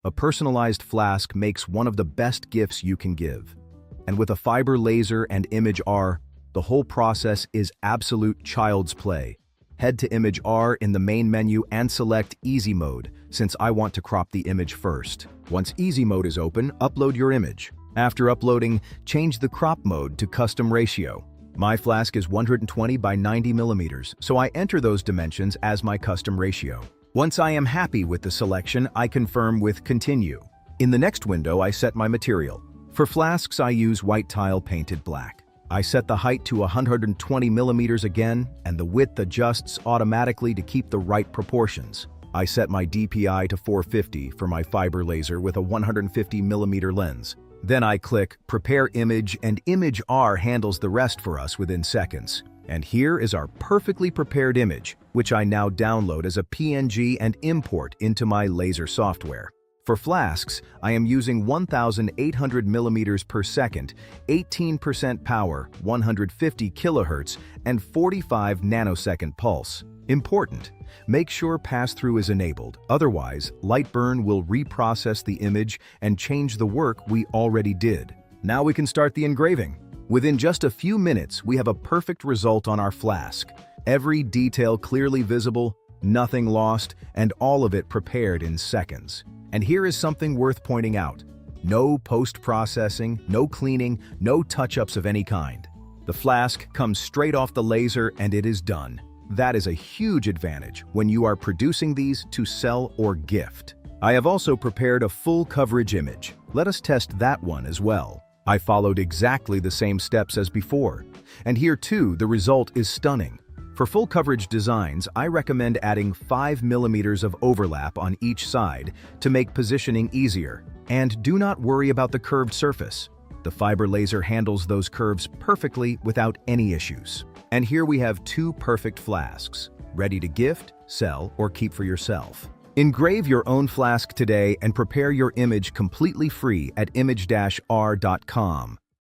A personalized flask makes one of the best gifts you can give. And with a fiber laser and imag-r, the whole process is absolute child's play. Head to imag-r in the main menu and select Easy Mode, since I want to crop the image first. Once Easy Mode is open, upload your image. After uploading, change the crop mode to custom ratio. My flask is 120 by 90 millimeters, so I enter those dimensions as my custom ratio. Once I am happy with the selection, I confirm with Continue. In the next window, I set my material. For flasks, I use white tile painted black. I set the height to 120 millimeters again, and the width adjusts automatically to keep the right proportions. I set my DPI to 450 for my fiber laser with a 150 millimeter lens. Then I click Prepare Image, and imag-r handles the rest for us within seconds. And here is our perfectly prepared image, which I now download as a PNG and import into my laser software. For flasks, I am using 1,800 millimeters per second, 18% power, 150 kilohertz, and 45 nanosecond pulse. Important: make sure pass-through is enabled, otherwise, lightburn will reprocess the image and change the work we already did. Now we can start the engraving. Within just a few minutes, we have a perfect result on our flask. Every detail clearly visible, nothing lost, and all of it prepared in seconds. And here is something worth pointing out. No post-processing, no cleaning, no touch-ups of any kind. The flask comes straight off the laser and it is done. That is a huge advantage when you are producing these to sell or gift. I have also prepared a full coverage image. Let us test that one as well. I followed exactly the same steps as before. And here too, the result is stunning. For full coverage designs, I recommend adding 5 millimeters of overlap on each side to make positioning easier. And do not worry about the curved surface. The fiber laser handles those curves perfectly without any issues. And here we have two perfect flasks, ready to gift, sell, or keep for yourself. Engrave your own flask today and prepare your image completely free at imag-r.com.